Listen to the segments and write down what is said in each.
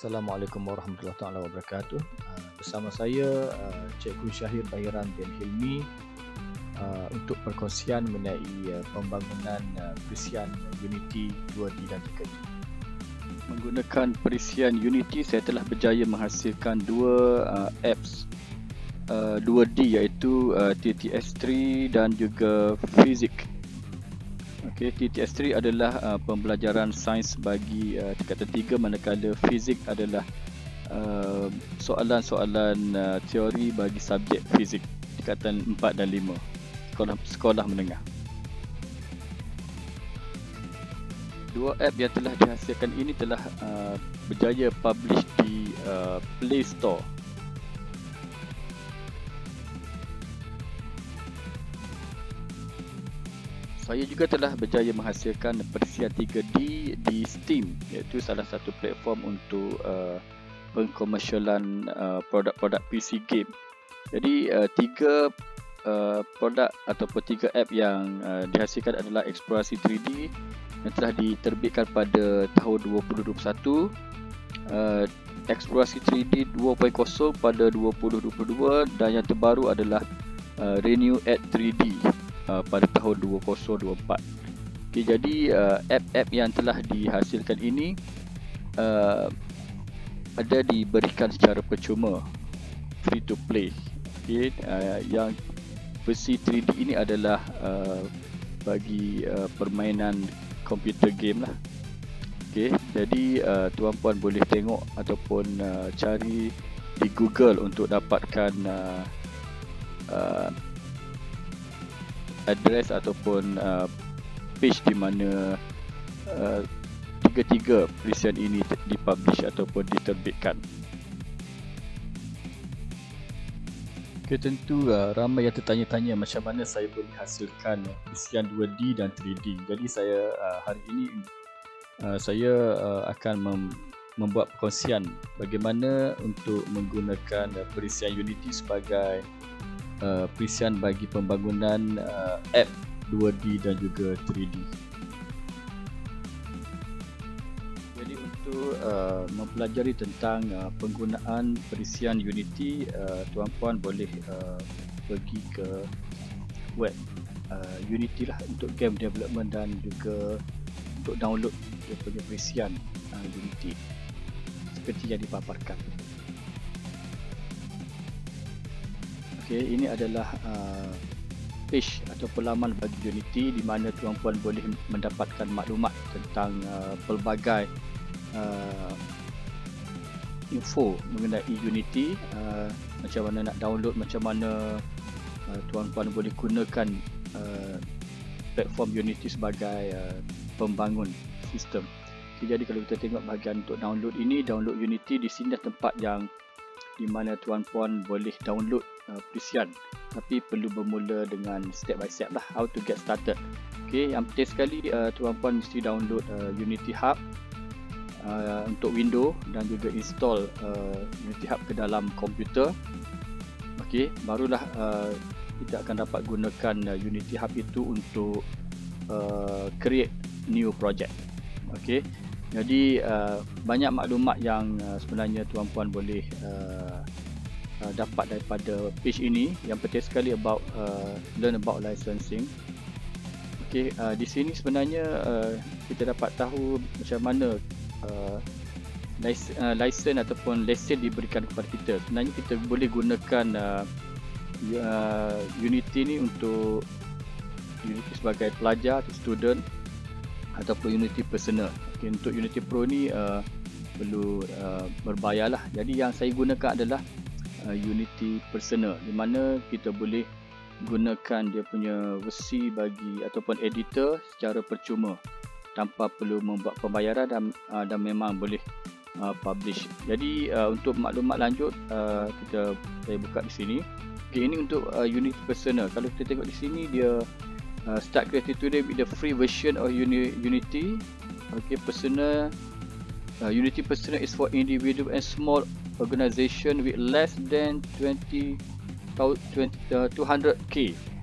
Assalamualaikum warahmatullahi taala wabarakatuh. Bersama saya Cikgu Syahir Bahiran bin Hilmi untuk perkongsian mengenai pembangunan perisian Unity 2D dan 3D. Menggunakan perisian Unity, saya telah berjaya menghasilkan dua apps 2D iaitu TTS3 dan juga Fizik. TTS3 adalah pembelajaran sains bagi tingkatan 3, manakala Fizik adalah soalan-soalan teori bagi subjek Fizik tingkatan 4 dan 5 sekolah menengah. Dua app yang telah dihasilkan ini telah berjaya publish di Play Store. Saya juga telah berjaya menghasilkan perisian 3D di Steam, iaitu salah satu platform untuk pengkomersialan produk-produk PC game. Jadi tiga produk ataupun tiga app yang dihasilkan adalah Eksplorasi 3D yang telah diterbitkan pada tahun 2021, Eksplorasi 3D 2.0 pada 2022 dan yang terbaru adalah Renew at 3D pada tahun 2024. Jadi app-app yang telah dihasilkan ini ada diberikan secara percuma, free to play. Yang versi 3D ini adalah bagi permainan computer game lah. Jadi tuan-puan boleh tengok ataupun cari di Google untuk dapatkan address ataupun page di mana tiga-tiga perisian ini dipublish ataupun diterbitkan. Tentu ramai yang tertanya-tanya macam mana saya boleh hasilkan perisian 2D dan 3D. Jadi saya hari ini saya akan membuat perkongsian bagaimana untuk menggunakan perisian Unity sebagai perisian bagi pembangunan app 2D dan juga 3D. Jadi untuk mempelajari tentang penggunaan perisian Unity, tuan-puan boleh pergi ke web Unity lah untuk game development dan juga untuk download dia punya perisian Unity seperti yang dipaparkan. Ini adalah page atau laman bagi Unity di mana tuan-puan boleh mendapatkan maklumat tentang pelbagai info mengenai Unity, macam mana nak download, macam mana tuan-puan boleh gunakan platform Unity sebagai pembangun sistem. Jadi kalau kita tengok bahagian untuk download ini, download Unity, di sini tempat yang di mana tuan-puan boleh download perisian, tapi perlu bermula dengan step by step lah, how to get started. Yang penting sekali tuan-puan mesti download Unity Hub untuk Windows dan juga install Unity Hub ke dalam komputer. Barulah kita akan dapat gunakan Unity Hub itu untuk create new project. Jadi banyak maklumat yang sebenarnya tuan-puan boleh dapat daripada page ini. Yang penting sekali about learn about licensing. Di sini sebenarnya kita dapat tahu macam mana license ataupun lesen diberikan kepada kita. Sebenarnya kita boleh gunakan Unity ni untuk Unity sebagai pelajar atau student ataupun Unity personal. Untuk Unity Pro ni perlu berbayar lah. Jadi yang saya gunakan adalah Unity personal, di mana kita boleh gunakan dia punya versi bagi ataupun editor secara percuma tanpa perlu membuat pembayaran dan memang boleh publish. Jadi untuk maklumat lanjut saya buka di sini. Ini untuk Unity personal. Kalau kita tengok di sini, dia start creating today with the free version of Unity. Personal Unity personal is for individual and small organization with less than 200k.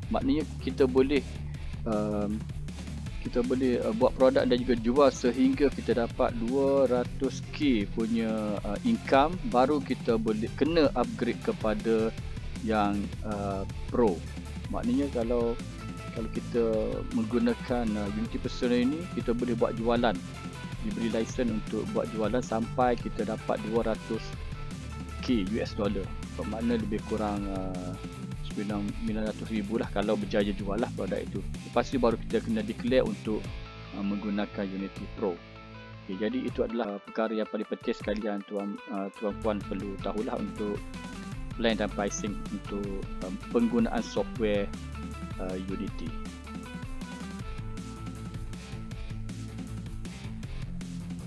Maknanya kita boleh kita boleh buat produk dan juga jual sehingga kita dapat 200k punya income, baru kita boleh kena upgrade kepada yang pro. Maknanya kalau kita menggunakan Unity Personal ini, kita boleh buat jualan, diberi license untuk buat jualan sampai kita dapat 200k US dollar. Bermakna lebih kurang 900,000 lah kalau berjaya jual lah produk itu. Lepas tu baru kita kena declare untuk menggunakan Unity Pro. Okay, jadi itu adalah perkara yang paling penting sekalian tuan-puan perlu tahulah untuk plan dan pricing untuk penggunaan software Unity.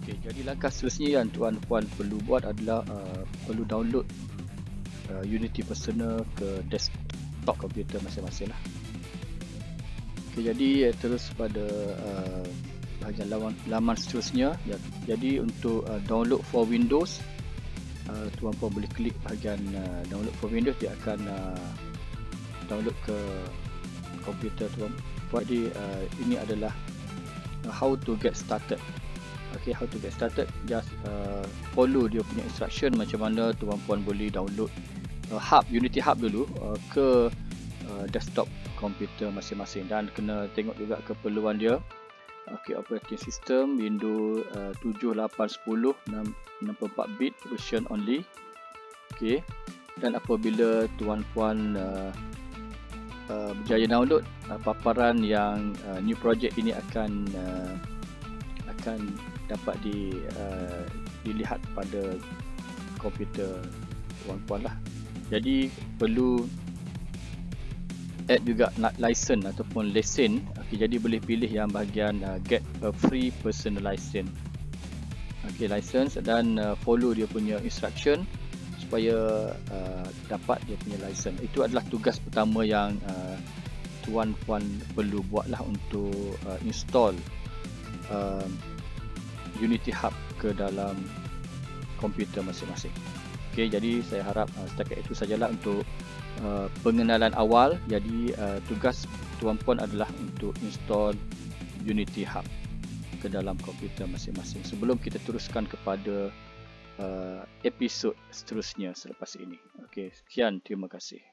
Okay, jadi langkah seterusnya yang tuan-puan perlu buat adalah perlu download Unity Personal ke desktop komputer masing-masing lah. Okay, jadi terus pada bahagian laman seterusnya. Jadi untuk download for Windows, tuan-puan boleh klik bahagian download for Windows, dia akan download ke komputer tuan-puan. Jadi ini adalah how to get started. Okay, how to get started, just follow dia punya instruction macam mana tuan-puan boleh download Unity Hub dulu ke desktop komputer masing-masing, dan kena tengok juga keperluan dia. Okay, operating system Windows 7, 8, 10, 64 bit version only. Okay, dan apabila tuan-puan berjaya download, paparan yang new project ini akan dapat dilihat pada komputer tuan-puan lah. Jadi perlu add juga license ataupun lesen. Okay, jadi boleh pilih yang bahagian get a free personal license. Okay, license, dan follow dia punya instruction supaya dapat dia punya license. Itu adalah tugas pertama yang tuan-puan perlu buatlah untuk install Unity Hub ke dalam komputer masing-masing. Okay, jadi saya harap setakat itu sajalah untuk pengenalan awal. Jadi tugas tuan-puan adalah untuk install Unity Hub ke dalam komputer masing-masing sebelum kita teruskan kepada episod seterusnya selepas ini. Okay, sekian, terima kasih.